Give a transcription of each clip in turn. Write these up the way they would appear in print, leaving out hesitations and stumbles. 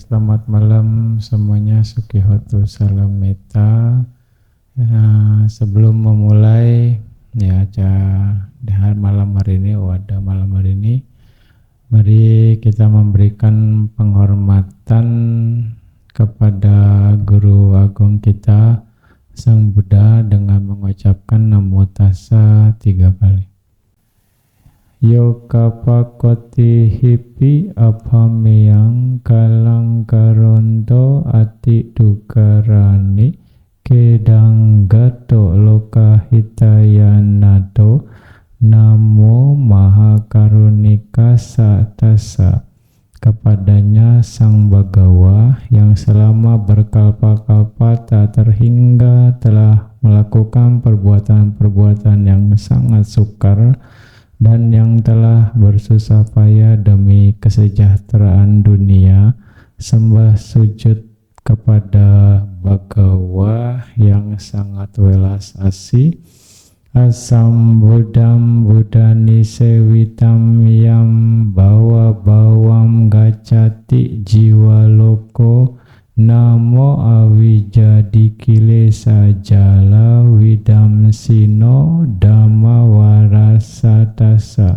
selamat malam semuanya, Sukihotu Salam Metta. Sebelum memulai malam hari ini, mari kita memberikan penghormatan kepada Guru Agung kita, Sang Buddha, dengan mengucapkan Namo Tassa 3 kali. Yokapakoti hipi apameyang kalang karonto ati dukarani kedanggato lokahitayanato namo mahakarunika satasa. Kepadanya Sang Bagawa yang selama berkalpa-kalpa tak terhingga telah melakukan perbuatan-perbuatan yang sangat sukar dan yang telah bersusah payah demi kesejahteraan dunia, sembah sujud kepada Bagawa yang sangat welas asih. Asam Buddham Buddhani sewitam yam bawa bawam gacati jiwa loko namo awijadi kilesa jala widam sino dhamma warasatasa.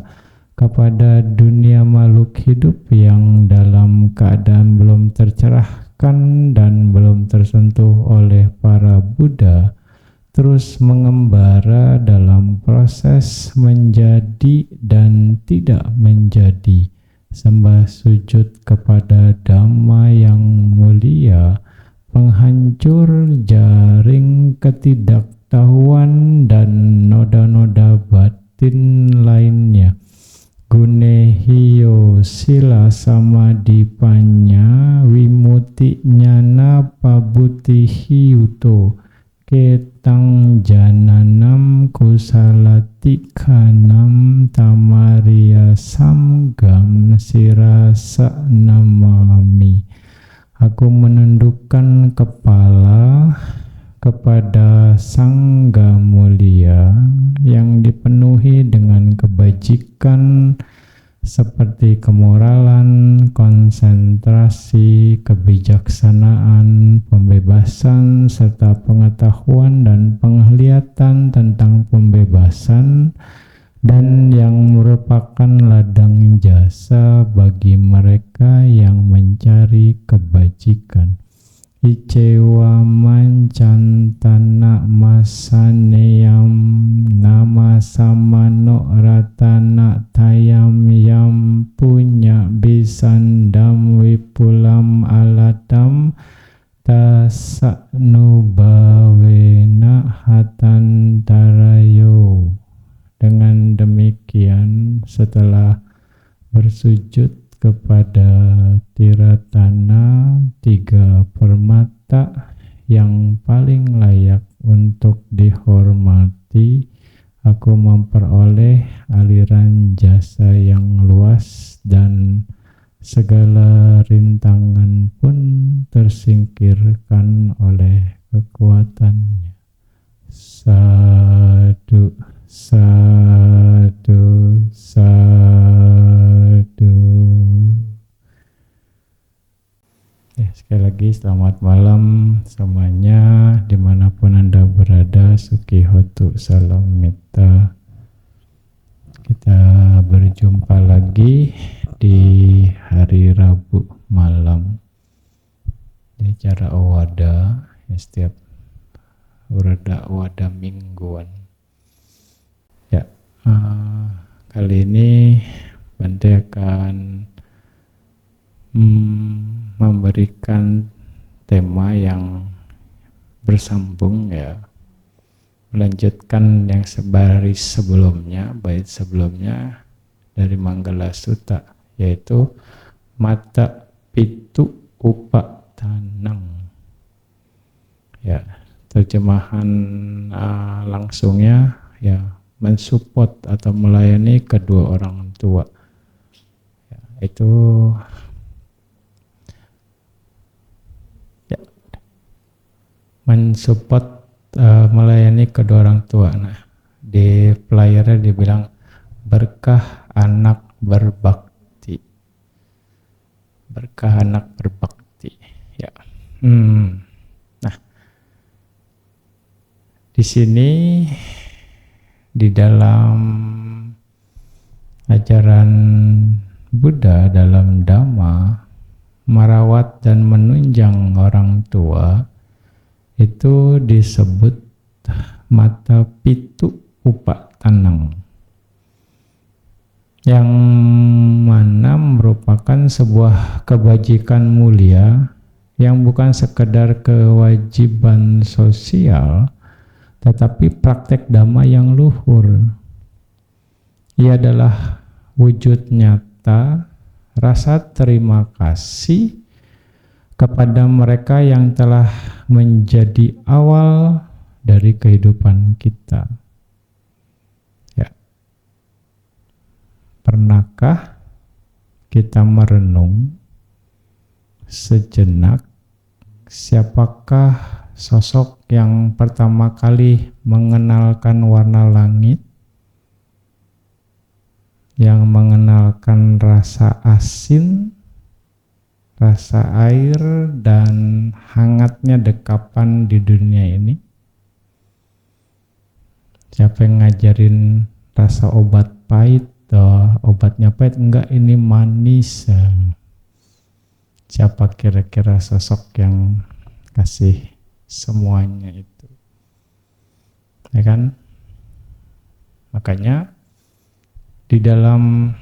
Kepada dunia makhluk hidup yang dalam keadaan belum tercerahkan dan belum tersentuh oleh para Buddha, terus mengembara dalam proses menjadi dan tidak menjadi, sembah sujud kepada Dhamma yang mulia, penghancur jaring ketidaktahuan dan noda-noda batin lainnya. Gunehiyo sila samadipanya wimuti nyana pabutihiyuto ketang jananam kusalati kanam tamaria samgam sirasa namami. Aku menundukkan kepala kepada Sangga mulia yang dipenuhi dengan kebajikan seperti kemoralan, konsentrasi, kebijaksanaan, pembebasan, serta pengetahuan dan penglihatan tentang pembebasan, dan yang merupakan ladang jasa bagi mereka yang mencari kebajikan. Icewa mancantana masaneyam nama samano ratana tayam yam punya bisandam wipulam alatam tasaknubawena hatantarayo. Dengan demikian, setelah bersujud kepada Tiratana, 3 permata yang paling layak untuk dihormati, aku memperoleh aliran jasa yang luas dan segala rintangan pun tersingkirkan oleh kekuatannya. Sadu, sadu, sadu. Sekali lagi selamat malam semuanya, dimanapun Anda berada. Sukihotu Salam Metta. Kita berjumpa lagi di hari Rabu malam di acara Owada, setiap Wada mingguan. Kali ini Bante akan memberikan tema yang bersambung, melanjutkan yang sebaris sebelumnya, bait sebelumnya dari Manggala Sutta, yaitu mata pitu upatanang. Terjemahan langsungnya mensupport atau melayani kedua orang tua. Itu mensupport, melayani kedua orang tua. Nah, di flyernya dibilang berkah anak berbakti. Berkah anak berbakti. Ya. Nah, di sini di dalam ajaran Buddha, dalam Dhamma, merawat dan menunjang orang tua itu disebut mata pitu upatanang, yang mana merupakan sebuah kebajikan mulia yang bukan sekedar kewajiban sosial, tetapi praktek dhamma yang luhur. Ia adalah wujud nyata rasa terima kasih kepada mereka yang telah menjadi awal dari kehidupan kita. Ya. Pernahkah kita merenung sejenak siapakah sosok yang pertama kali mengenalkan warna langit, yang mengenalkan rasa asin, rasa air, dan hangatnya dekapan di dunia ini? Siapa yang ngajarin rasa obat pahit? Obatnya pahit, enggak, ini manis. Siapa kira-kira sosok yang kasih semuanya itu? Ya kan? Makanya di dalam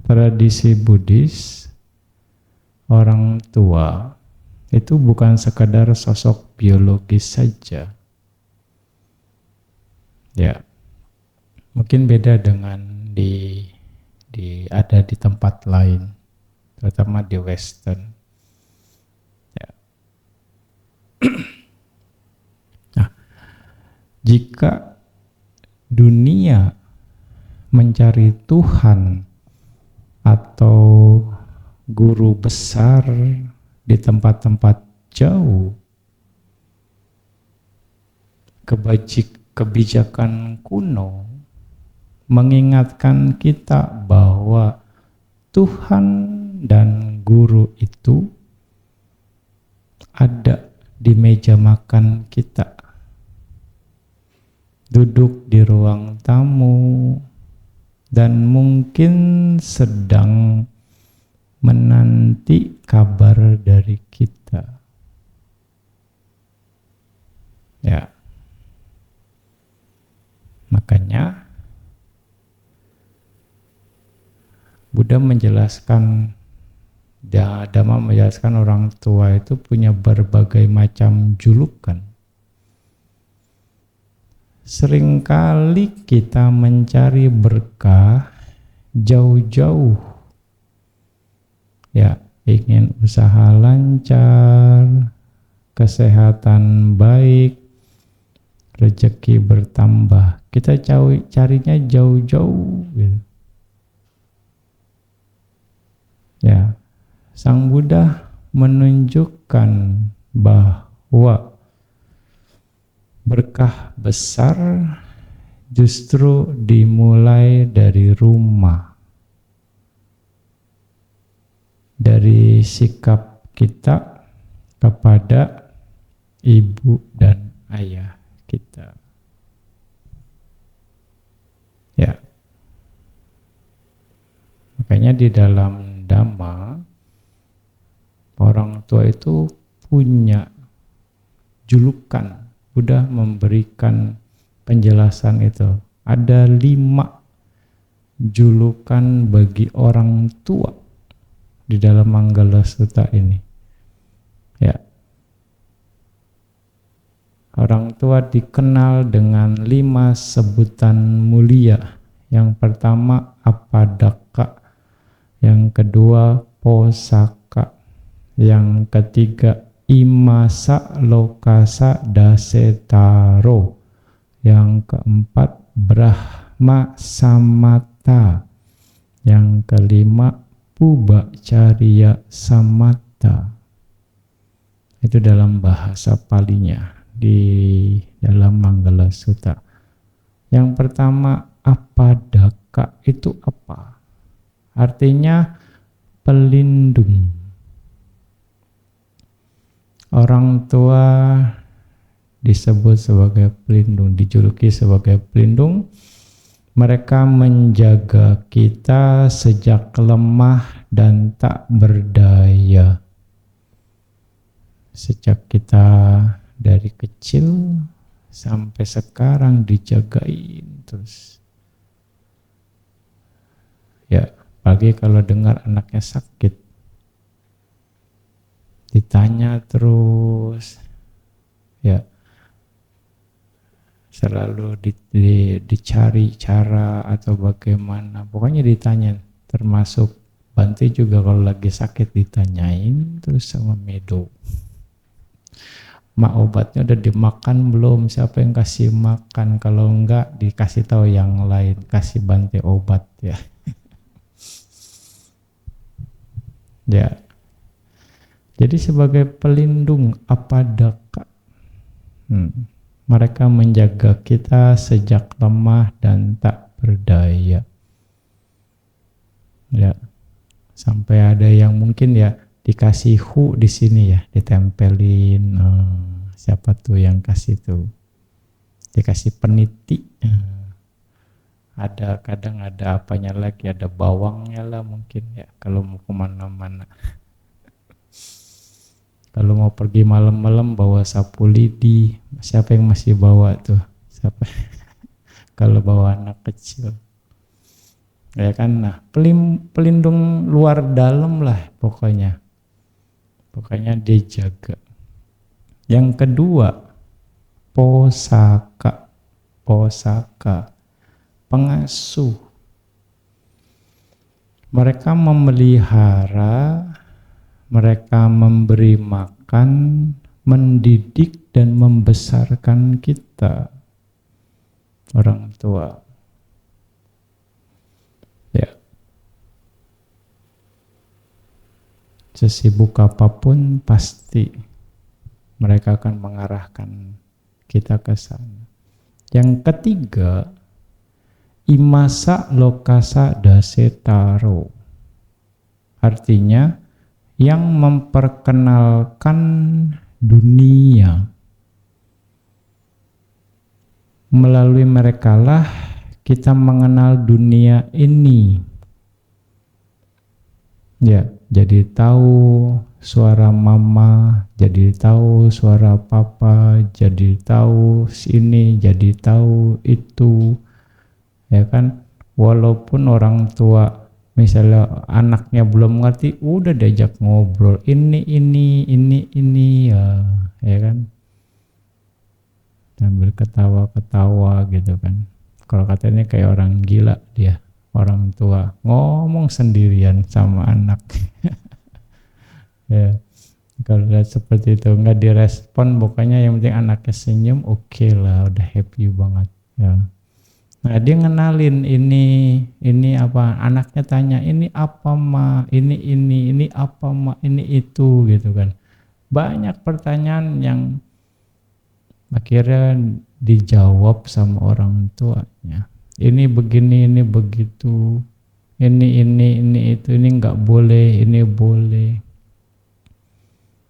tradisi Buddhis, orang tua itu bukan sekadar sosok biologis saja. Ya, mungkin beda dengan ada di tempat lain, terutama di Western. Ya. Nah, jika dunia mencari Tuhan atau guru besar di tempat-tempat jauh, kebijakan kuno mengingatkan kita bahwa Tuhan dan guru itu ada di meja makan kita, duduk di ruang tamu, dan mungkin sedang menanti kabar dari kita. Ya. Makanya Buddha menjelaskan, Dhamma menjelaskan orang tua itu punya berbagai macam julukan. Seringkali kita mencari berkah jauh-jauh. Ya, ingin usaha lancar, kesehatan baik, rezeki bertambah. Kita carinya jauh-jauh gitu. Ya, Sang Buddha menunjukkan bahwa berkah besar justru dimulai dari rumah, dari sikap kita kepada ibu dan ayah kita. Ya. Makanya di dalam Dhamma, orang tua itu punya julukan. Buddha memberikan penjelasan itu. Ada 5 julukan bagi orang tua di dalam Manggala Sutta ini. Ya. Orang tua dikenal dengan 5 sebutan mulia. Yang pertama Apadaka, yang kedua Posaka, yang ketiga Imasa Lokasa Dasetaro, yang keempat Brahma Samata, yang kelima Pubacariya Samata. Itu dalam bahasa Palinya di dalam Manggala Sutta. Yang pertama Apadaka itu apa? Artinya pelindung. Orang tua disebut sebagai pelindung, dijuluki sebagai pelindung. Mereka menjaga kita sejak lemah dan tak berdaya. Sejak kita dari kecil sampai sekarang dijagain terus. Ya, apalagi kalau dengar anaknya sakit, ditanya terus, ya selalu dicari cara atau bagaimana, pokoknya ditanya. Termasuk Bante juga kalau lagi sakit ditanyain terus sama Medo, mak obatnya udah dimakan belum, siapa yang kasih makan, kalau enggak dikasih tahu yang lain, kasih Bante obat ya. Ya, jadi sebagai pelindung apa daka, mereka menjaga kita sejak lemah dan tak berdaya. Ya, sampai ada yang mungkin ya dikasih hu di sini ya, ditempelin. Siapa tuh yang kasih tuh? Dikasih peniti. Ada kadang ada apanya lagi, ada bawangnya lah mungkin ya kalau mau kemana-mana. Kalau mau pergi malam-malam bawa sapu lidi, siapa yang masih bawa tuh? Siapa? Kalau bawa anak kecil, ya kan? Nah, pelindung luar dalam lah pokoknya dijaga. Yang kedua, posaka, pengasuh. Mereka memelihara, mereka memberi makan, mendidik dan membesarkan kita, orang tua. Ya. Sesibuk apapun pasti mereka akan mengarahkan kita ke sana. Yang ketiga, imasa lokasa dasetaro. Artinya yang memperkenalkan dunia. Melalui merekalah kita mengenal dunia ini. Ya, jadi tahu suara mama, jadi tahu suara papa, jadi tahu ini, jadi tahu itu. Ya kan, walaupun orang tua misalnya anaknya belum ngerti, udah diajak ngobrol ini ya kan, sambil ketawa gitu kan. Kalau katanya kayak orang gila dia, orang tua ngomong sendirian sama anak. Ya, kalau lihat seperti itu nggak direspon, pokoknya yang penting anaknya senyum, oke lah, udah happy banget ya. Nah, dia ngenalin ini apa, anaknya tanya ini apa ma, ini apa ma, ini itu gitu kan. Banyak pertanyaan yang akhirnya dijawab sama orang tuanya. Ini begini, ini begitu, ini itu, ini nggak boleh, ini boleh.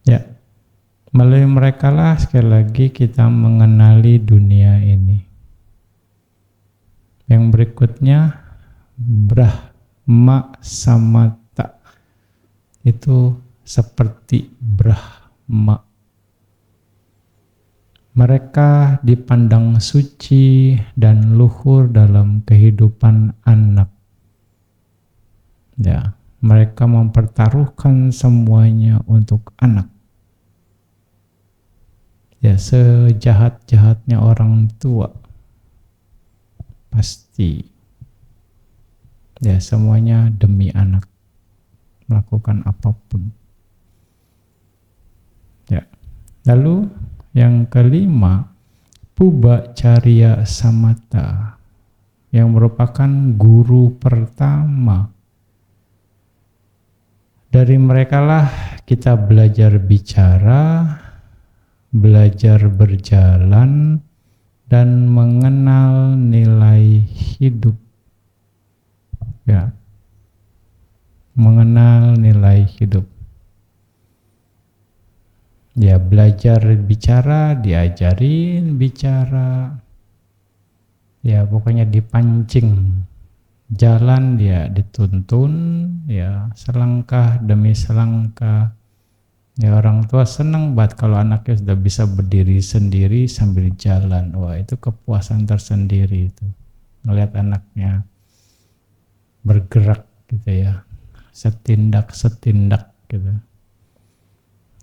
Ya, melalui mereka lah sekali lagi kita mengenali dunia ini. Yang berikutnya, Brahma Samata, itu seperti Brahma. Mereka dipandang suci dan luhur dalam kehidupan anak. Ya, mereka mempertaruhkan semuanya untuk anak. Ya, sejahat-jahatnya orang tua pasti ya semuanya demi anak, melakukan apapun. Ya. Lalu yang kelima, Pubbacariya Samata, yang merupakan guru pertama. Dari merekalah kita belajar bicara, belajar berjalan, dan mengenal nilai hidup. Ya, mengenal nilai hidup. Ya belajar bicara, diajarin bicara. Ya pokoknya dipancing. Jalan dia dituntun, ya selangkah demi selangkah. Ya orang tua senang banget kalau anaknya sudah bisa berdiri sendiri sambil jalan. Wah itu kepuasan tersendiri itu. Ngelihat anaknya bergerak gitu ya. Setindak gitu.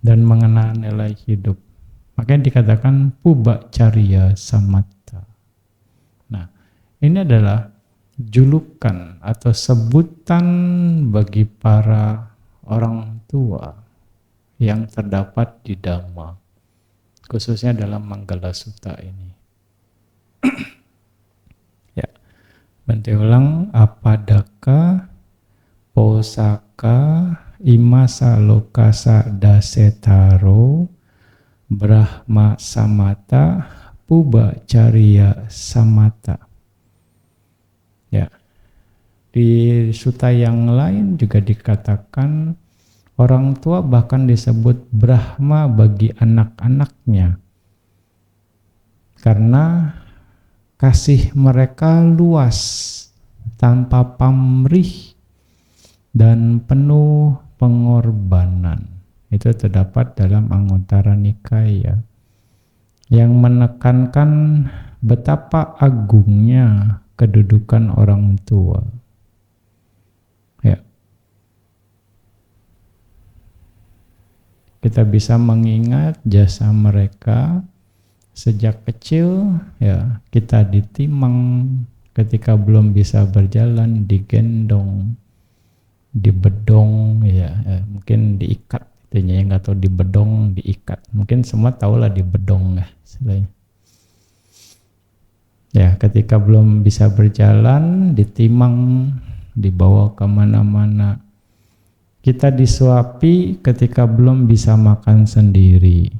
Dan mengenal nilai hidup. Makanya dikatakan puba cariya samata. Nah, ini adalah julukan atau sebutan bagi para orang tua yang terdapat di Dhamma, khususnya dalam Manggala Sutta ini. Ya, bantu ulang apadaka posaka imasa lokasa dasetaro brahma samata puba cariya samata. Ya, di sutta yang lain juga dikatakan orang tua bahkan disebut Brahma bagi anak-anaknya karena kasih mereka luas tanpa pamrih dan penuh pengorbanan. Itu terdapat dalam Anguttara Nikaya yang menekankan betapa agungnya kedudukan orang tua. Ya. Kita bisa mengingat jasa mereka sejak kecil, ya, kita ditimang ketika belum bisa berjalan, digendong, dibedong, ya, mungkin diikat, itunya yang nggak tahu dibedong, diikat. Mungkin semua tahu lah dibedong ya, istilahnya. Ya, ketika belum bisa berjalan, ditimang, dibawa kemana-mana. Kita disuapi ketika belum bisa makan sendiri.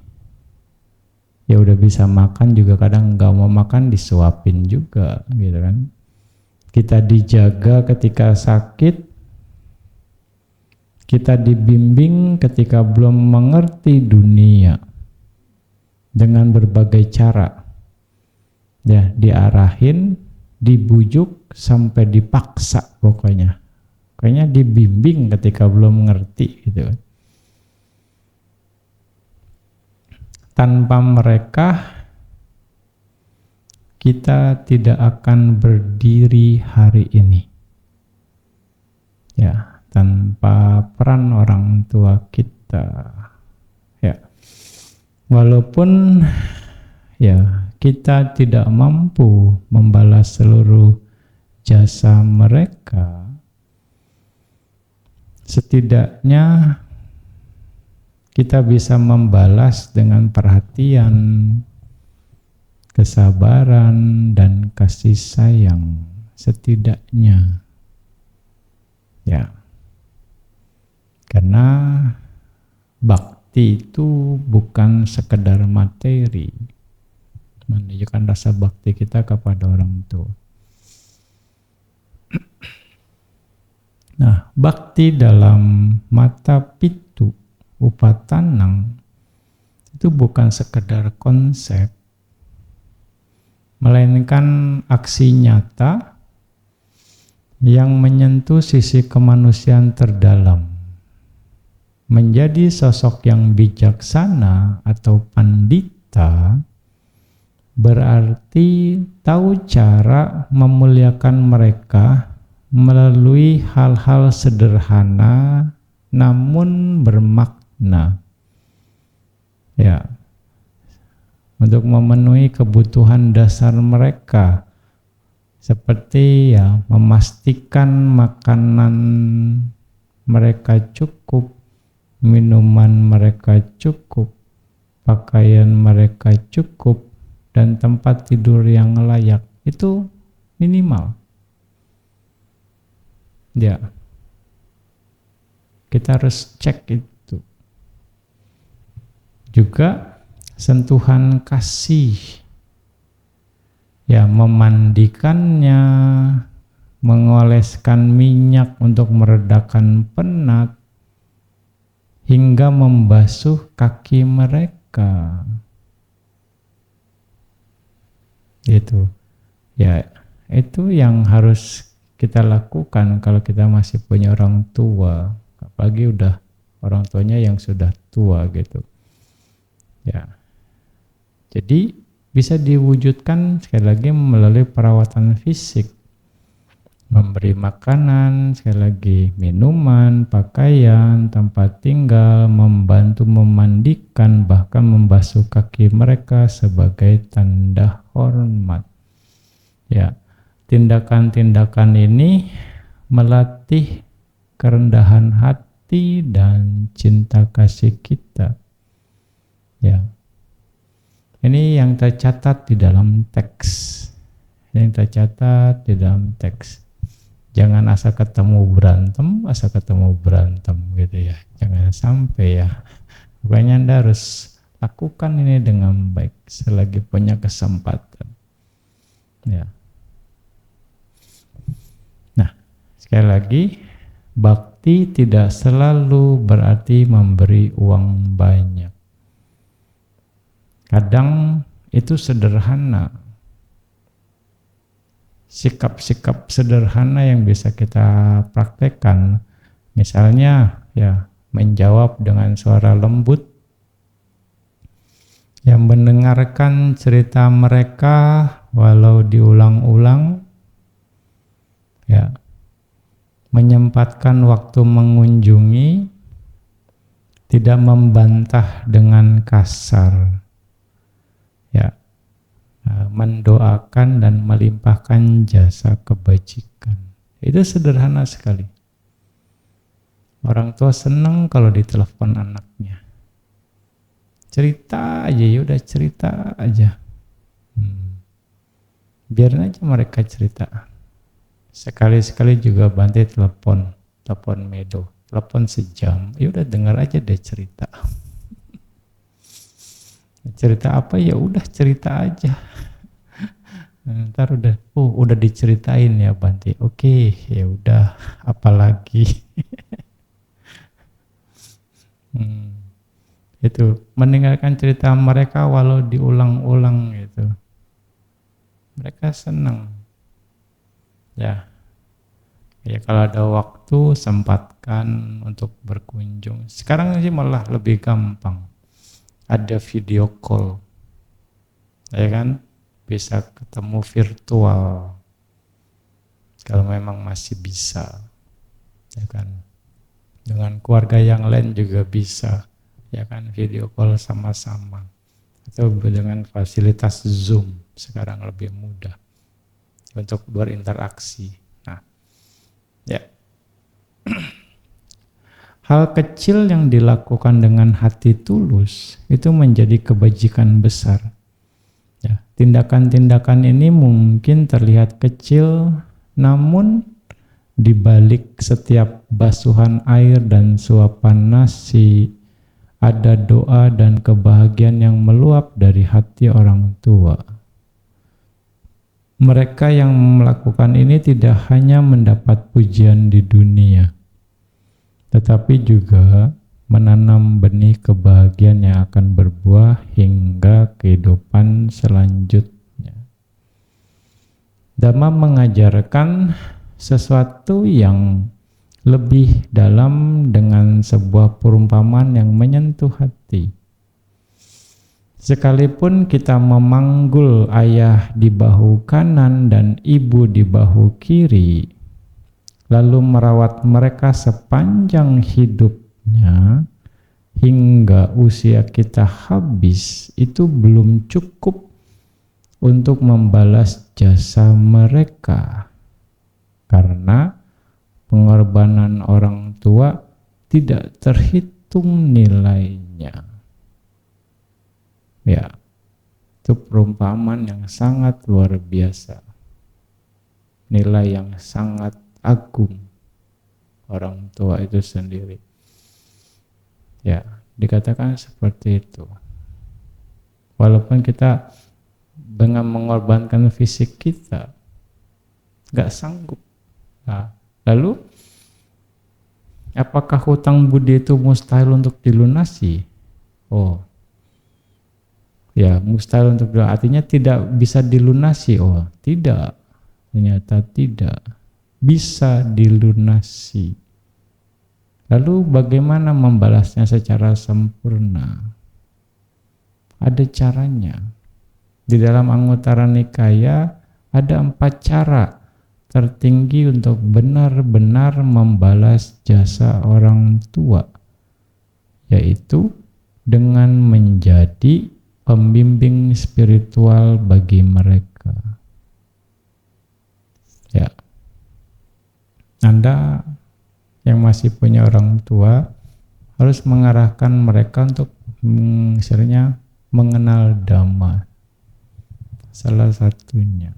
Ya udah bisa makan juga kadang nggak mau makan disuapin juga, gitu kan. Kita dijaga ketika sakit. Kita dibimbing ketika belum mengerti dunia dengan berbagai cara. Ya, diarahin, dibujuk sampai dipaksa pokoknya. Pokoknya dibimbing ketika belum ngerti gitu. Tanpa mereka kita tidak akan berdiri hari ini. Ya, tanpa peran orang tua kita. Ya. Walaupun ya kita tidak mampu membalas seluruh jasa mereka, setidaknya kita bisa membalas dengan perhatian, kesabaran, dan kasih sayang setidaknya. Ya. Karena bakti itu bukan sekedar materi, menunjukkan rasa bakti kita kepada orang tua. Nah, bakti dalam mata pitu upatanang itu bukan sekedar konsep, melainkan aksi nyata yang menyentuh sisi kemanusiaan terdalam. Menjadi sosok yang bijaksana atau pandita berarti tahu cara memuliakan mereka melalui hal-hal sederhana namun bermakna. Ya, untuk memenuhi kebutuhan dasar mereka, seperti ya memastikan makanan mereka cukup, minuman mereka cukup, pakaian mereka cukup, dan tempat tidur yang layak. Itu minimal. Ya, kita harus cek itu. Juga sentuhan kasih, ya, memandikannya, mengoleskan minyak untuk meredakan penat, hingga membasuh kaki mereka. Itu ya, itu yang harus kita lakukan kalau kita masih punya orang tua, apalagi udah orang tuanya yang sudah tua gitu ya. Jadi bisa diwujudkan sekali lagi melalui perawatan fisik, memberi makanan, sekali lagi minuman, pakaian, tempat tinggal, membantu memandikan, bahkan membasuh kaki mereka sebagai tanda hormat. Ya, tindakan-tindakan ini melatih kerendahan hati dan cinta kasih kita. Ya. Ini yang tercatat di dalam teks. Yang tercatat di dalam teks. Jangan asal ketemu berantem gitu ya. Jangan sampai ya. Pokoknya Anda harus lakukan ini dengan baik selagi punya kesempatan. Ya. Nah, sekali lagi, bakti tidak selalu berarti memberi uang banyak. Kadang itu sederhana. Sikap-sikap sederhana yang bisa kita praktekkan, misalnya ya menjawab dengan suara lembut, yang mendengarkan cerita mereka walau diulang-ulang, ya, menyempatkan waktu mengunjungi, tidak membantah dengan kasar, ya, mendoakan dan melimpahkan jasa kebajikan. Itu sederhana sekali. Orang tua senang kalau ditelepon anaknya. Cerita aja, ya udah cerita aja. Biarin aja mereka cerita. Sekali-sekali juga Bante telepon Medo, telepon sejam. Ya udah dengar aja deh cerita. Cerita apa ya udah cerita aja. Ntar udah diceritain ya Bante. Oke, ya udah apalagi. Itu mendengarkan cerita mereka walau diulang-ulang gitu. Mereka senang. Ya. Ya kalau ada waktu sempatkan untuk berkunjung. Sekarang sih malah lebih gampang. Ada video call. Ya kan? Bisa ketemu virtual kalau memang masih bisa, ya kan. Dengan keluarga yang lain juga bisa, ya kan, video call sama-sama, atau dengan fasilitas Zoom sekarang lebih mudah untuk berinteraksi. Nah, ya. Hal kecil yang dilakukan dengan hati tulus itu menjadi kebajikan besar. Ya, tindakan-tindakan ini mungkin terlihat kecil, namun di balik setiap basuhan air dan suapan nasi, ada doa dan kebahagiaan yang meluap dari hati orang tua. Mereka yang melakukan ini tidak hanya mendapat pujian di dunia, tetapi juga menanam benih kebahagiaan yang akan berbuah hingga kehidupan selanjutnya. Dhamma mengajarkan sesuatu yang lebih dalam dengan sebuah perumpamaan yang menyentuh hati. Sekalipun kita memanggul ayah di bahu kanan dan ibu di bahu kiri, lalu merawat mereka sepanjang hidupnya hingga usia kita habis, itu belum cukup untuk membalas jasa mereka, karena pengorbanan orang tua tidak terhitung nilainya. Ya, itu perumpamaan yang sangat luar biasa, nilai yang sangat agung orang tua itu sendiri. Ya, dikatakan seperti itu. Walaupun kita dengan mengorbankan fisik kita nggak sanggup. Nah, lalu Apakah hutang budi itu mustahil untuk dilunasi? Oh, ya mustahil untuk dilunasi. Artinya tidak bisa dilunasi. Oh, tidak. Ternyata tidak bisa dilunasi. Lalu bagaimana membalasnya secara sempurna? Ada caranya. Di dalam Anguttara Nikaya ada 4 cara tertinggi untuk benar-benar membalas jasa orang tua, yaitu dengan menjadi pembimbing spiritual bagi mereka. Ya, Anda yang masih punya orang tua harus mengarahkan mereka untuk misalnya mengenal Dhamma, salah satunya.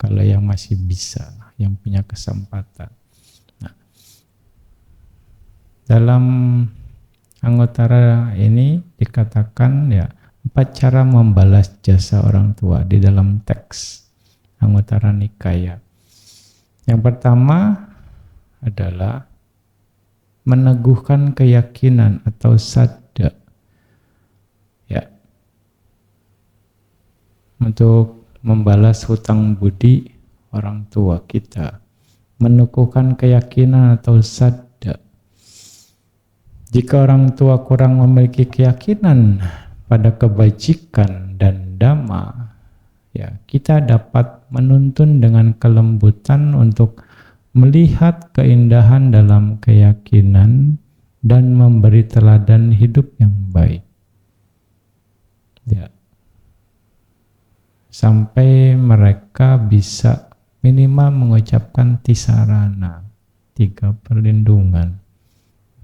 Kalau yang masih bisa, yang punya kesempatan. Nah, dalam Anguttara ini dikatakan ya 4 cara membalas jasa orang tua di dalam teks Anguttara Nikaya. Yang pertama adalah meneguhkan keyakinan atau saddha. Ya. Untuk membalas hutang budi orang tua kita, meneguhkan keyakinan atau saddha. Jika orang tua kurang memiliki keyakinan pada kebajikan dan dhamma, ya kita dapat menuntun dengan kelembutan untuk melihat keindahan dalam keyakinan dan memberi teladan hidup yang baik. Ya. Sampai mereka bisa minimal mengucapkan tisarana, 3 perlindungan.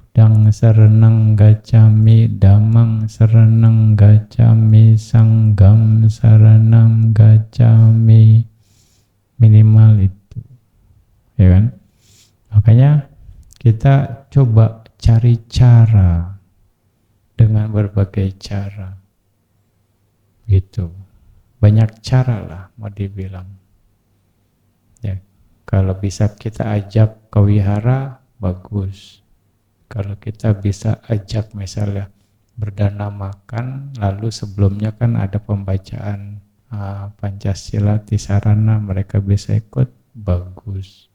Dang saranang gacami, damang saranang gacami, sanggam saranam gacami. Minimal itu. Ya kan? Makanya kita coba cari cara dengan berbagai cara. Gitu. Banyak cara lah mau dibilang. Ya, kalau bisa kita ajak ke wihara, bagus. Kalau kita bisa ajak misalnya berdana makan, lalu sebelumnya kan ada pembacaan Pancasila Tisarana, mereka bisa ikut, bagus.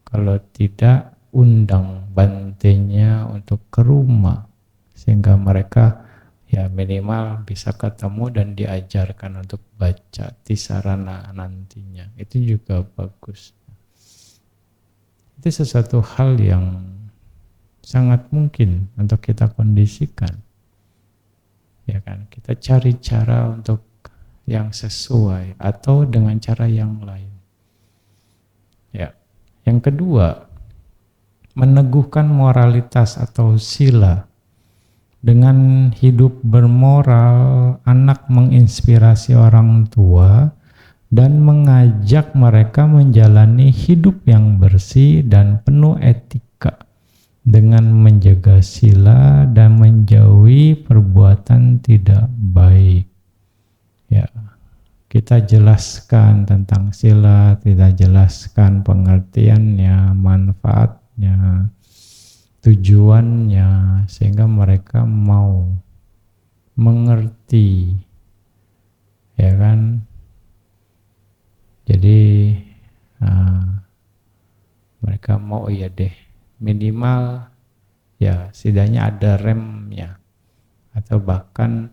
Kalau tidak, undang bantenya untuk ke rumah, sehingga mereka ya minimal bisa ketemu dan diajarkan untuk baca tisarana nantinya. Itu juga bagus. Itu sesuatu hal yang sangat mungkin untuk kita kondisikan. Ya kan? Kita cari cara untuk yang sesuai atau dengan cara yang lain. Ya. Yang kedua, meneguhkan moralitas atau sila. Dengan hidup bermoral, anak menginspirasi orang tua dan mengajak mereka menjalani hidup yang bersih dan penuh etika dengan menjaga sila dan menjauhi perbuatan tidak baik. Ya, kita jelaskan tentang sila, kita jelaskan pengertiannya, manfaatnya, tujuannya, sehingga mereka mau mengerti, ya kan? Jadi mereka mau ya deh, minimal ya setidaknya ada remnya, atau bahkan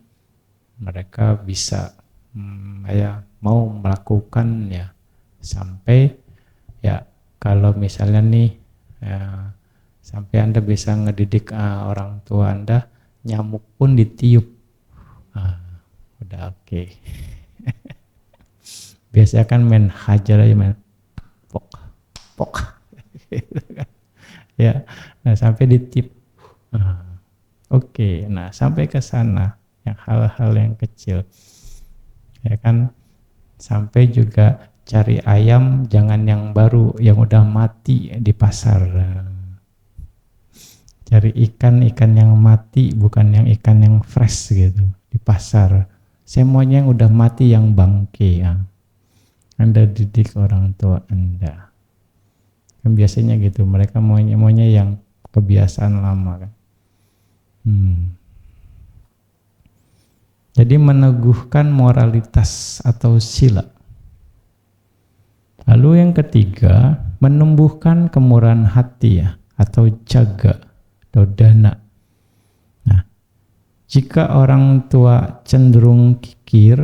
mereka bisa ya mau melakukannya sampai ya kalau misalnya nih sampai Anda bisa ngedidik orang tua Anda, nyamuk pun ditiup. Udah oke. Biasanya kan main hajar aja, main pok, pok. Ya, nah sampai ditiup. Oke, nah sampai ke sana, yang hal-hal yang kecil. Ya kan, sampai juga cari ayam jangan yang baru, yang udah mati di pasar. Cari ikan yang mati, bukan yang ikan yang fresh gitu di pasar. Semuanya yang udah mati, yang bangke ya. Anda didik orang tua Anda. Kan biasanya gitu, mereka maunya yang kebiasaan lama kan. Jadi meneguhkan moralitas atau sila. Lalu yang ketiga, menumbuhkan kemurahan hati ya, atau jaga atau dana. Nah, jika orang tua cenderung kikir,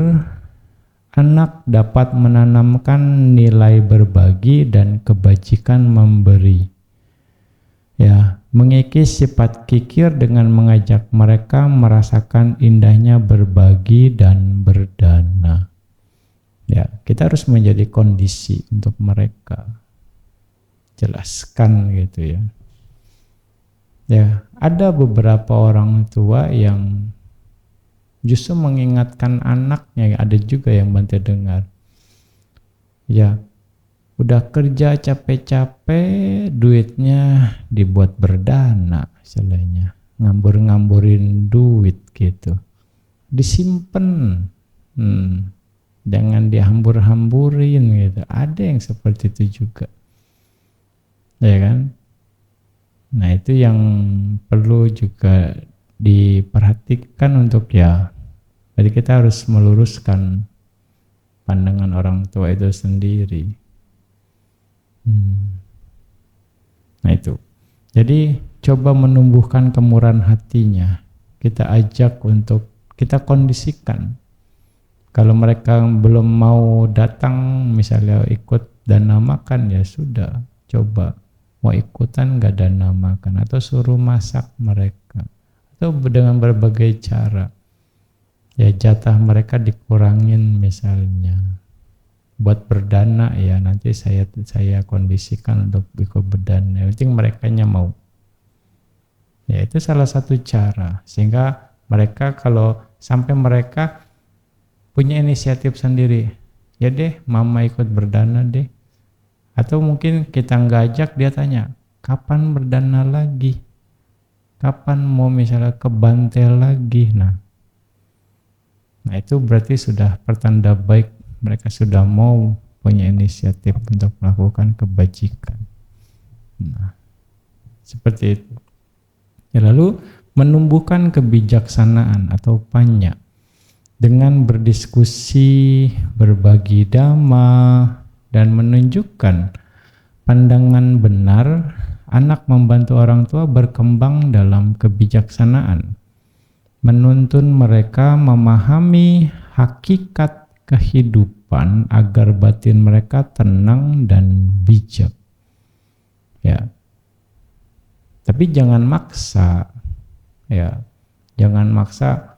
anak dapat menanamkan nilai berbagi dan kebajikan memberi. Ya, mengikis sifat kikir dengan mengajak mereka merasakan indahnya berbagi dan berdana. Ya, kita harus menjadi kondisi untuk mereka. Jelaskan gitu ya. Ya, ada beberapa orang tua yang justru mengingatkan anaknya, ada juga yang Bante dengar. Ya, udah kerja capek-capek, duitnya dibuat berdana, istilahnya. Ngambur-ngamburin duit gitu. Disimpen. Jangan dihambur-hamburin gitu. Ada yang seperti itu juga. Ya kan? Nah, itu yang perlu juga diperhatikan untuk ya. Jadi kita harus meluruskan pandangan orang tua itu sendiri. Nah itu. Jadi coba menumbuhkan kemurahan hatinya. Kita ajak untuk kita kondisikan. Kalau mereka belum mau datang, misalnya ikut dana makan, ya sudah, coba mau ikutan nggak dana makan, atau suruh masak mereka, atau dengan berbagai cara. Ya jatah mereka dikurangin misalnya, buat berdana ya nanti saya kondisikan untuk ikut berdana. Yang penting merekanya mau. Ya itu salah satu cara, sehingga mereka kalau sampai mereka punya inisiatif sendiri, ya deh mama ikut berdana deh, atau mungkin kita nggak ajak, dia tanya kapan berdana lagi, kapan mau misalnya ke Bante lagi. Nah itu berarti sudah pertanda baik, mereka sudah mau punya inisiatif untuk melakukan kebajikan. Nah seperti itu ya. Lalu menumbuhkan kebijaksanaan atau panya dengan berdiskusi, berbagi dhamma, dan menunjukkan pandangan benar. Anak membantu orang tua berkembang dalam kebijaksanaan, menuntun mereka memahami hakikat kehidupan agar batin mereka tenang dan bijak. Ya, tapi jangan maksa. Ya, jangan maksa.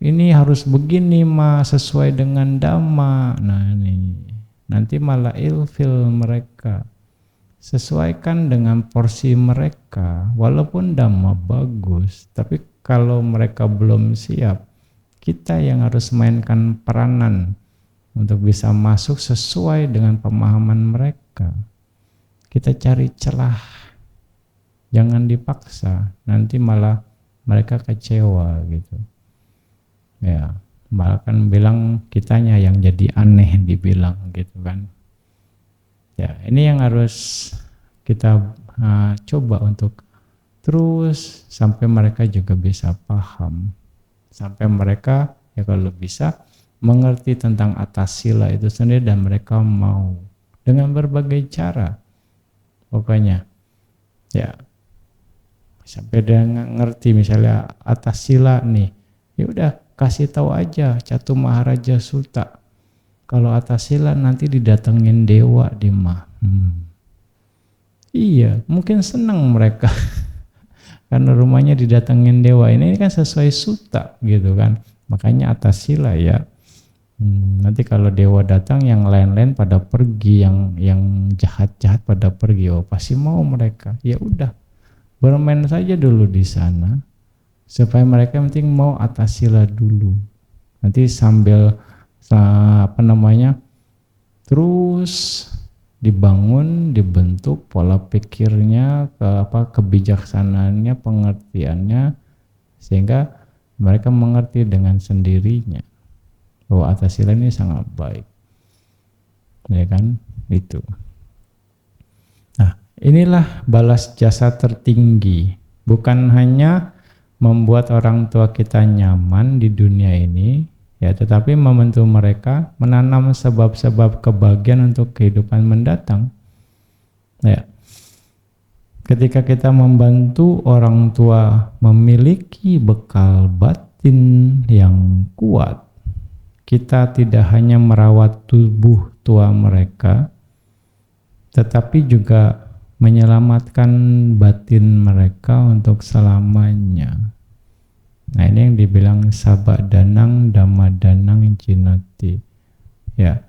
Ini harus begini ma, sesuai dengan dhamma. Nah ini nanti malah ilfil mereka. Sesuaikan dengan porsi mereka. Walaupun dhamma bagus, tapi kalau mereka belum siap, kita yang harus mainkan peranan untuk bisa masuk sesuai dengan pemahaman mereka. Kita cari celah, jangan dipaksa. Nanti malah mereka kecewa gitu. Ya, bahkan bilang kitanya yang jadi aneh dibilang gitu kan. Ya, ini yang harus kita coba untuk terus sampai mereka juga bisa paham, sampai mereka ya kalau bisa mengerti tentang atas sila itu sendiri dan mereka mau dengan berbagai cara. Pokoknya ya sampai dia ngerti misalnya atas sila nih, ya udah kasih tahu aja Catu Maharaja Sutta. Kalau atas sila nanti didatengin dewa di mah. Iya, mungkin senang mereka karena rumahnya didatengin dewa. Ini kan sesuai sutta gitu kan. Makanya atas sila ya. Nanti kalau dewa datang yang lain-lain pada pergi, yang jahat-jahat pada pergi. Oh, pasti mau mereka. Ya udah, bermain saja dulu di sana. Supaya mereka yang penting mau atas sila dulu. Nanti sambil terus dibangun, dibentuk pola pikirnya, kebijaksanaannya, pengertiannya, sehingga mereka mengerti dengan sendirinya bahwa atas sila ini sangat baik, ya kan? Itu. Nah, inilah balas jasa tertinggi. Bukan hanya membuat orang tua kita nyaman di dunia ini, ya, tetapi membantu mereka menanam sebab-sebab kebahagiaan untuk kehidupan mendatang. Ya. Ketika kita membantu orang tua memiliki bekal batin yang kuat, kita tidak hanya merawat tubuh tua mereka, tetapi juga menyelamatkan batin mereka untuk selamanya. Nah, ini yang dibilang sabak danang dhamma danang jinati. Ya,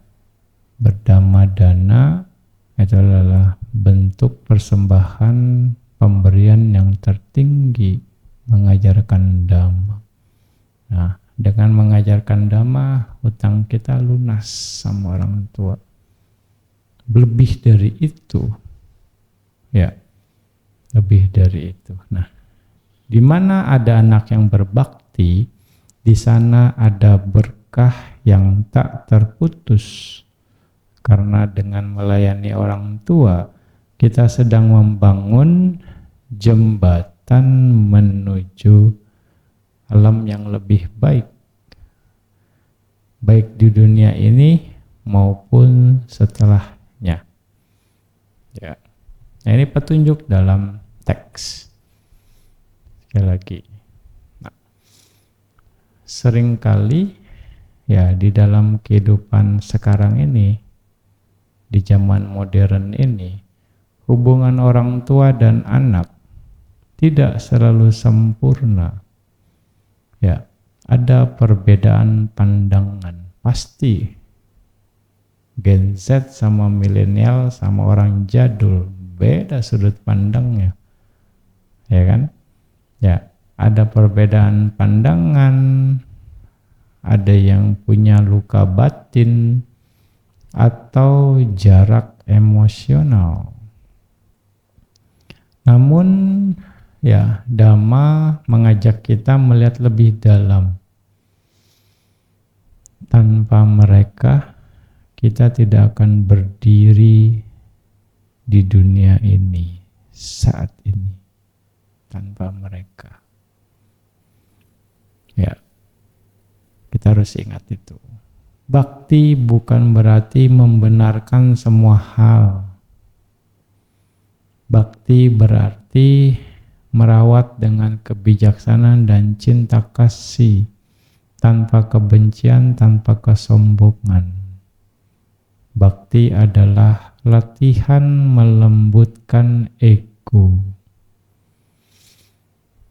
berdhamma dana itu adalah bentuk persembahan pemberian yang tertinggi, mengajarkan dhamma. Nah, dengan mengajarkan dhamma, hutang kita lunas sama orang tua. Lebih dari itu, ya, lebih dari itu. Nah, di mana ada anak yang berbakti, di sana ada berkah yang tak terputus. Karena dengan melayani orang tua, kita sedang membangun jembatan menuju alam yang lebih baik, baik di dunia ini maupun setelahnya. Ya. Nah, ini petunjuk dalam teks. Sekali lagi. Nah, seringkali ya di dalam kehidupan sekarang ini, di zaman modern ini, hubungan orang tua dan anak tidak selalu sempurna. Ya, ada perbedaan pandangan. Pasti Gen Z sama milenial sama orang jadul beda sudut pandangnya. Ya kan? Ya, ada perbedaan pandangan, ada yang punya luka batin atau jarak emosional. Namun ya, Dhamma mengajak kita melihat lebih dalam. Tanpa mereka kita tidak akan berdiri di dunia ini saat ini. Tanpa mereka. Ya, kita harus ingat itu. Bakti bukan berarti membenarkan semua hal. Bakti berarti merawat dengan kebijaksanaan dan cinta kasih, tanpa kebencian, tanpa kesombongan. Bakti adalah latihan melembutkan ego.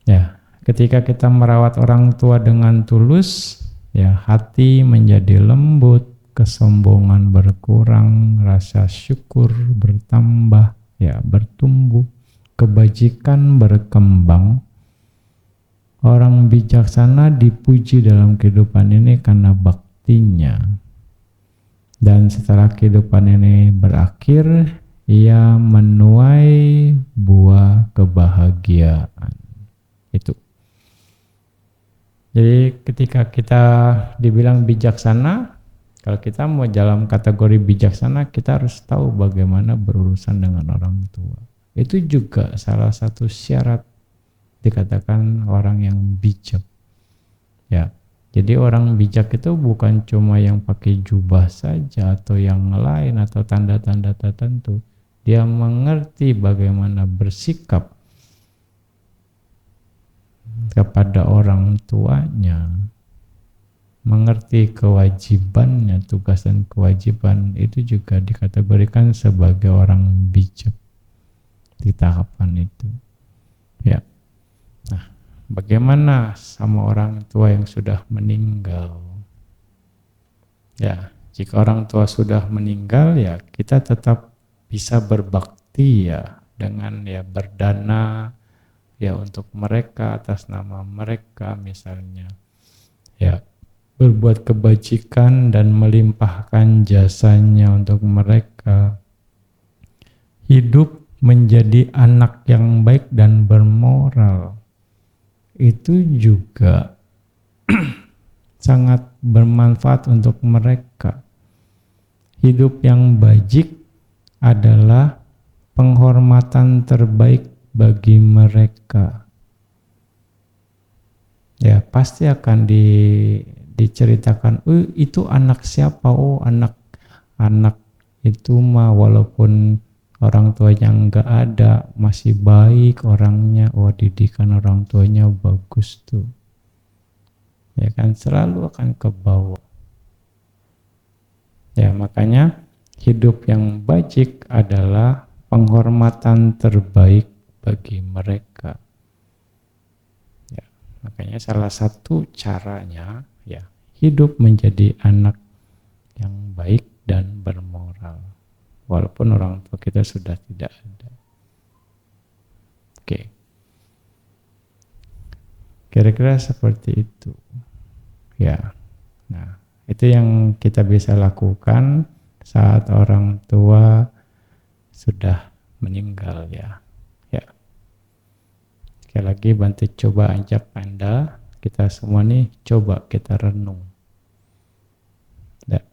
Ya, ketika kita merawat orang tua dengan tulus, ya, hati menjadi lembut, kesombongan berkurang, rasa syukur bertambah, ya, bertumbuh, kebajikan berkembang. Orang bijaksana dipuji dalam kehidupan ini karena baktinya. Dan setelah kehidupan ini berakhir, ia menuai buah kebahagiaan. Itu. Jadi ketika kita dibilang bijaksana, kalau kita mau dalam kategori bijaksana, kita harus tahu bagaimana berurusan dengan orang tua. Itu juga salah satu syarat dikatakan orang yang bijak. Ya, jadi orang bijak itu bukan cuma yang pakai jubah saja atau yang lain atau tanda-tanda tertentu. Dia mengerti bagaimana bersikap kepada orang tuanya, mengerti kewajibannya, tugas dan kewajiban, itu juga dikategorikan sebagai orang bijak di tahapan itu. Ya. Nah, bagaimana sama orang tua yang sudah meninggal? Ya, jika orang tua sudah meninggal, ya kita tetap bisa berbakti, ya, dengan ya berdana, ya, untuk mereka atas nama mereka misalnya, ya, berbuat kebajikan dan melimpahkan jasanya untuk mereka, hidup menjadi anak yang baik dan bermoral. Itu juga sangat bermanfaat untuk mereka. Hidup yang bajik adalah penghormatan terbaik bagi mereka. Ya, pasti akan diceritakan, itu anak siapa? Oh, anak itu mah walaupun orang tuanya enggak ada, masih baik orangnya. Oh, didikan orang tuanya bagus tuh. Ya kan, selalu akan ke bawah. Ya, makanya hidup yang bajik adalah penghormatan terbaik bagi mereka. Ya, makanya salah satu caranya ya hidup menjadi anak yang baik dan bermoral, walaupun orang tua kita sudah tidak ada. Oke, kira-kira seperti itu. Ya, nah itu yang kita bisa lakukan saat orang tua sudah meninggal ya. Ya, sekali lagi Bante coba ajak Anda, kita semua nih coba kita renung. Ya.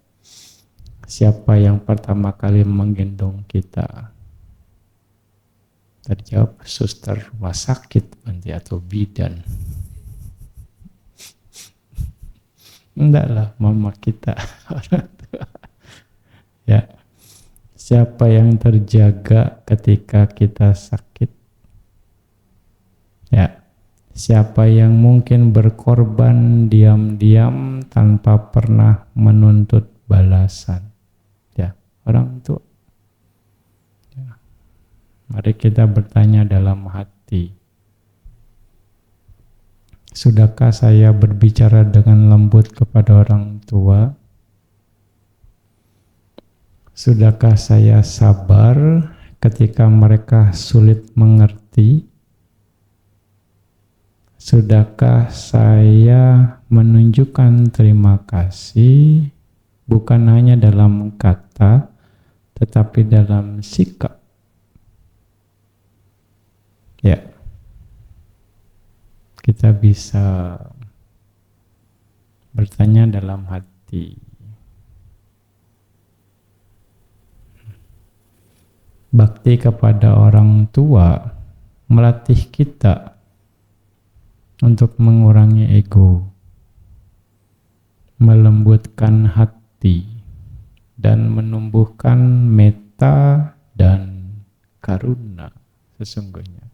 Siapa yang pertama kali menggendong kita? Tadi jawab suster rumah sakit Bante atau bidan. Enggak lah, mama kita, orang tua. Ya. Siapa yang terjaga ketika kita sakit? Ya. Siapa yang mungkin berkorban diam-diam tanpa pernah menuntut balasan? Ya, orang tua. Ya. Mari kita bertanya dalam hati. Sudahkah saya berbicara dengan lembut kepada orang tua? Sudahkah saya sabar ketika mereka sulit mengerti? Sudahkah saya menunjukkan terima kasih bukan hanya dalam kata, tetapi dalam sikap? Ya. Kita bisa bertanya dalam hati. Bakti kepada orang tua melatih kita untuk mengurangi ego, melembutkan hati, dan menumbuhkan metta dan karuna sesungguhnya.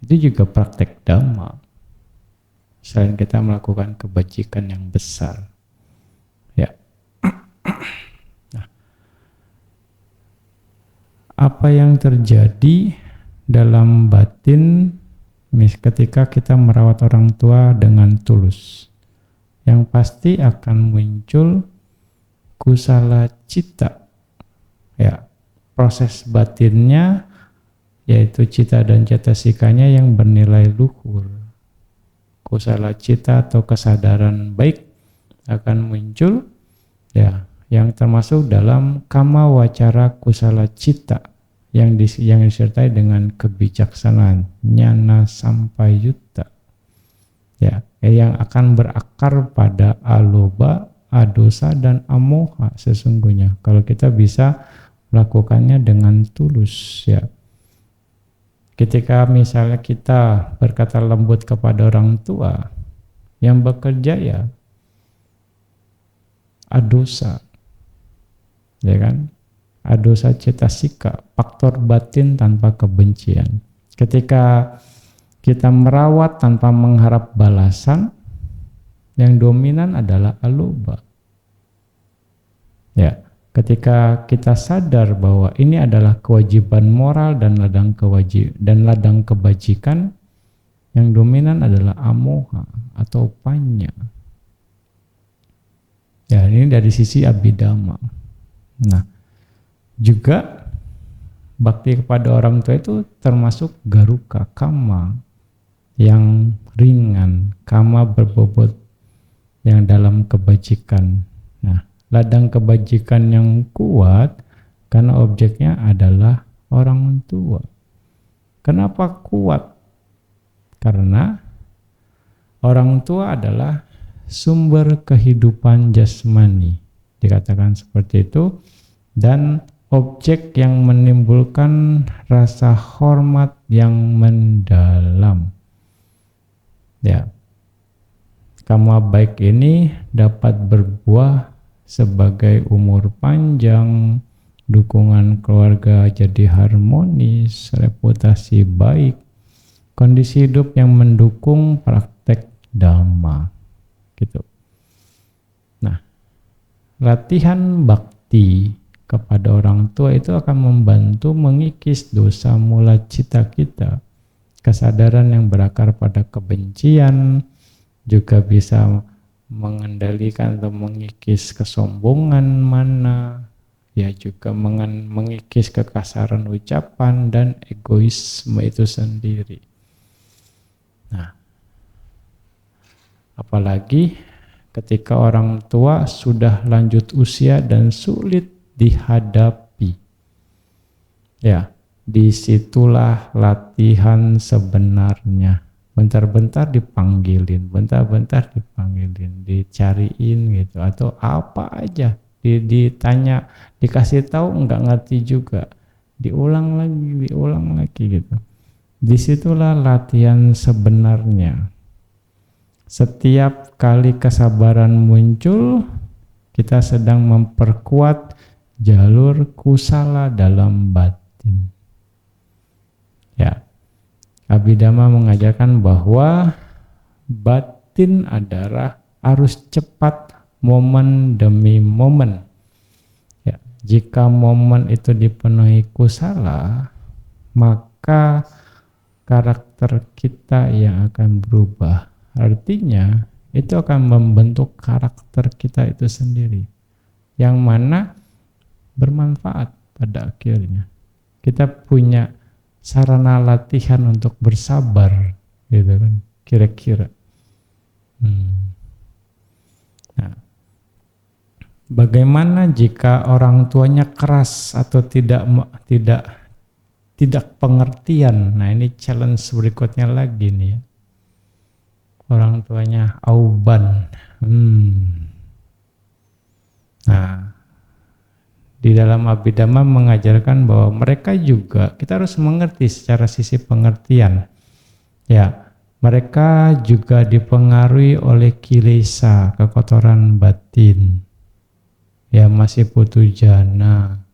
Itu juga praktek Dhamma. Selain kita melakukan kebajikan yang besar. Ya. Nah, apa yang terjadi dalam batin ketika kita merawat orang tua dengan tulus? Yang pasti akan muncul kusala cita. Ya, proses batinnya yaitu cita dan cetasikanya yang bernilai luhur. Kusala cita atau kesadaran baik akan muncul ya, yang termasuk dalam kama wacara kusala cita yang disertai dengan kebijaksanaan nyana sampayutta. Ya, yang akan berakar pada aloba, adosa dan amoha sesungguhnya kalau kita bisa melakukannya dengan tulus ya. Ketika misalnya kita berkata lembut kepada orang tua yang bekerja ya adosa, ya kan? Adosa cetasika, faktor batin tanpa kebencian. Ketika kita merawat tanpa mengharap balasan, yang dominan adalah aloba. Ya. Ketika kita sadar bahwa ini adalah kewajiban moral dan ladang kebajikan, yang dominan adalah amoha atau panya. Ya, ini dari sisi abhidhamma. Nah, juga bakti kepada orang tua itu termasuk garuka, kama yang ringan, kama berbobot yang dalam kebajikan. Nah, ladang kebajikan yang kuat karena objeknya adalah orang tua. Kenapa kuat? Karena orang tua adalah sumber kehidupan jasmani, dikatakan seperti itu, dan objek yang menimbulkan rasa hormat yang mendalam. Ya, karma baik ini dapat berbuah sebagai umur panjang, dukungan keluarga jadi harmonis, reputasi baik, kondisi hidup yang mendukung praktek dhamma, gitu. Nah, latihan bakti kepada orang tua itu akan membantu mengikis dosa mula cita kita. Kesadaran yang berakar pada kebencian juga bisa mengendalikan atau mengikis kesombongan mana, ya juga mengikis kekasaran ucapan dan egoisme itu sendiri. Nah, apalagi ketika orang tua sudah lanjut usia dan sulit dihadapi. Ya, disitulah latihan sebenarnya. Bentar-bentar dipanggilin, bentar-bentar dipanggilin, dicariin gitu, atau apa aja, ditanya, dikasih tahu nggak ngerti juga, diulang lagi gitu. Disitulah latihan sebenarnya. Setiap kali kesabaran muncul, kita sedang memperkuat jalur kusala dalam batin. Ya, Abhidhamma mengajarkan bahwa batin adalah arus cepat momen demi momen. Ya, jika momen itu dipenuhi kusala, maka karakter kita yang akan berubah. Artinya, itu akan membentuk karakter kita itu sendiri, yang mana bermanfaat pada akhirnya. Kita punya sarana latihan untuk bersabar, gitu kan, kira-kira. Nah, bagaimana jika orang tuanya keras atau tidak pengertian? Nah, ini challenge berikutnya lagi nih ya. Orang tuanya auban. Nah, di dalam Abhidhamma mengajarkan bahwa mereka juga, kita harus mengerti secara sisi pengertian. Ya, mereka juga dipengaruhi oleh kilesa, kekotoran batin. Ya, masih putu jana.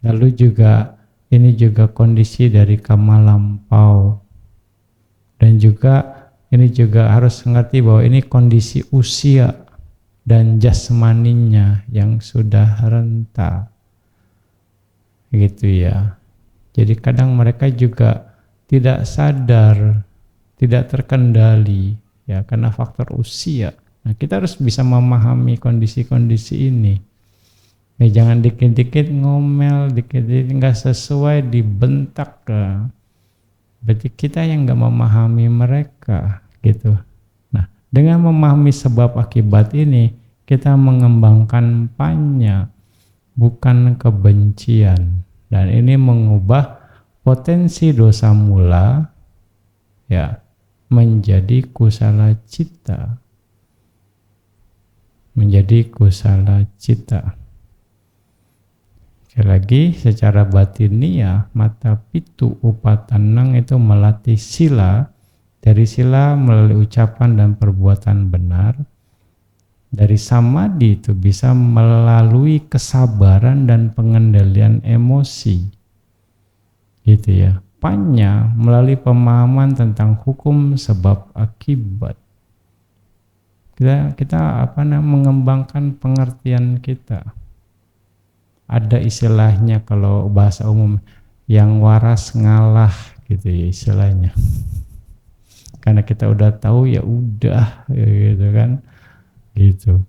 Lalu juga ini juga kondisi dari kama lampau. Dan juga ini juga harus mengerti bahwa ini kondisi usia dan jasmaninya yang sudah renta, gitu ya. Jadi kadang mereka juga tidak sadar, tidak terkendali ya karena faktor usia. Nah, kita harus bisa memahami kondisi-kondisi ini. Ya, jangan dikit-dikit ngomel, dikit-dikit nggak sesuai dibentak. Berarti kita yang nggak memahami mereka, gitu. Nah, dengan memahami sebab akibat ini, kita mengembangkan panya, bukan kebencian. Dan ini mengubah potensi dosa mula ya menjadi kusala citta. Menjadi kusala citta. Sekali lagi, secara batiniah, mata pitu upatanang itu melatih sila. Dari sila melalui ucapan dan perbuatan benar. Dari samadhi itu bisa melalui kesabaran dan pengendalian emosi, gitu ya. Panya melalui pemahaman tentang hukum sebab akibat. Kita mengembangkan pengertian kita. Ada istilahnya kalau bahasa umum, yang waras ngalah, gitu ya istilahnya. Karena kita udah tahu ya udah, gitu kan. Gitu.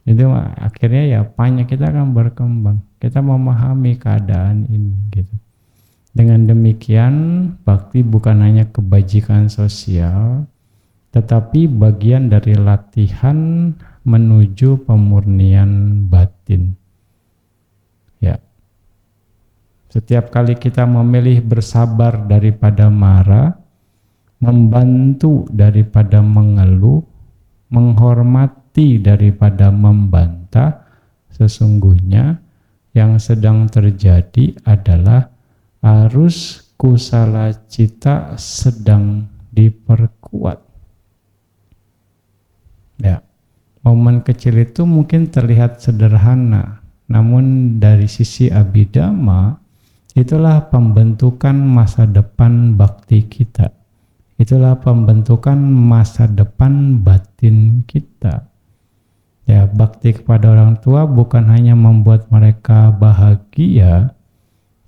Itu akhirnya ya panya kita akan berkembang. Kita memahami keadaan ini, gitu. Dengan demikian, bakti bukan hanya kebajikan sosial, tetapi bagian dari latihan menuju pemurnian batin. Ya. Setiap kali kita memilih bersabar daripada marah, membantu daripada mengeluh, menghormati daripada membantah, sesungguhnya yang sedang terjadi adalah arus kusala cita sedang diperkuat. Ya, momen kecil itu mungkin terlihat sederhana, namun dari sisi abhidhamma itulah pembentukan masa depan bakti kita. Itulah pembentukan masa depan batin kita. Ya, bakti kepada orang tua bukan hanya membuat mereka bahagia,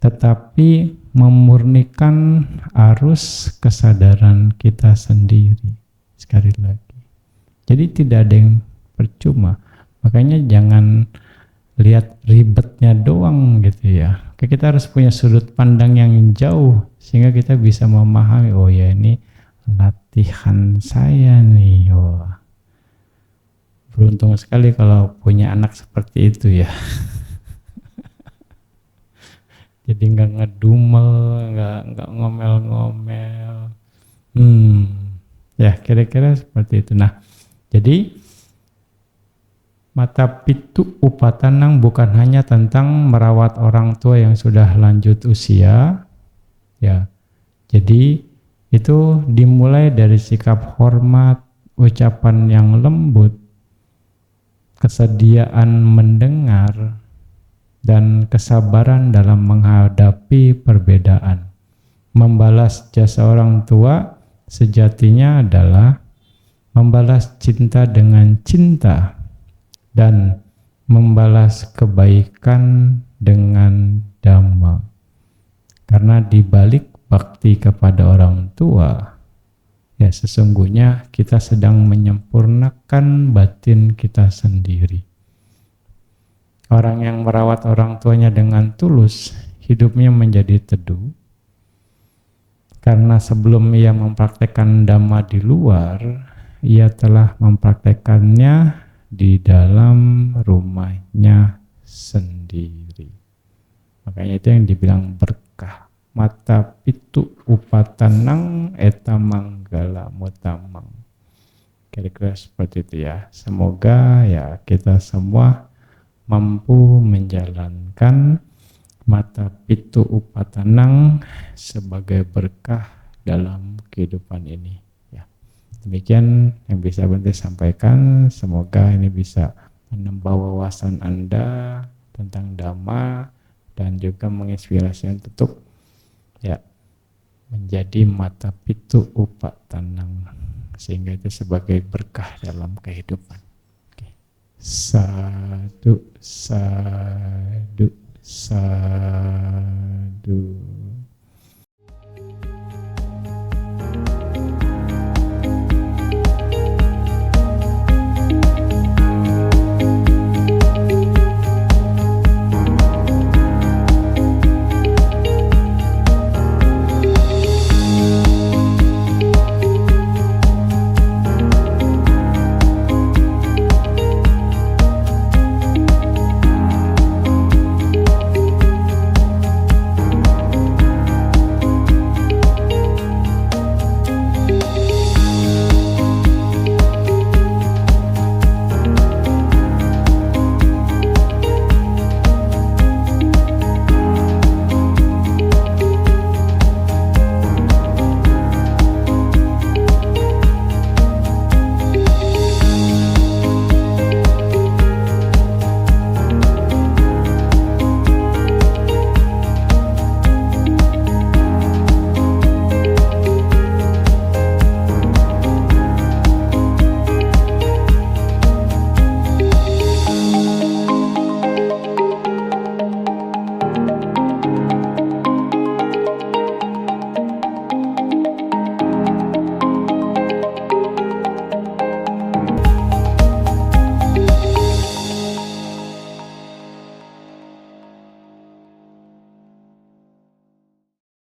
tetapi memurnikan arus kesadaran kita sendiri. Sekali lagi. Jadi tidak ada yang percuma. Makanya jangan lihat ribetnya doang gitu ya. Kita harus punya sudut pandang yang jauh sehingga kita bisa memahami, oh ya ini latihan saya nih. Oh, beruntung sekali kalau punya anak seperti itu ya. Jadi nggak ngedumel, nggak ngomel-ngomel. Ya kira-kira seperti itu. Nah, jadi mata pitu upatanang bukan hanya tentang merawat orang tua yang sudah lanjut usia, ya. Jadi itu dimulai dari sikap hormat, ucapan yang lembut, kesediaan mendengar, dan kesabaran dalam menghadapi perbedaan. Membalas jasa orang tua sejatinya adalah membalas cinta dengan cinta dan membalas kebaikan dengan dhamma. Karena di balik bakti kepada orang tua, ya sesungguhnya kita sedang menyempurnakan batin kita sendiri. Orang yang merawat orang tuanya dengan tulus, hidupnya menjadi teduh. Karena sebelum ia mempraktekkan dhamma di luar, ia telah mempraktekkannya di dalam rumahnya sendiri. Makanya itu yang dibilang berkah. Mata pitu upatanang eta manggala mutamang. Kira-kira seperti itu ya. Semoga ya kita semua mampu menjalankan mata pitu upatanang sebagai berkah dalam kehidupan ini. Demikian yang bisa Bante sampaikan. Semoga ini bisa menambah wawasan Anda tentang Dhamma dan juga menginspirasi untuk ya menjadi mata pitu upatanang sehingga itu sebagai berkah dalam kehidupan. Oke. Sadu, sadu, sadu.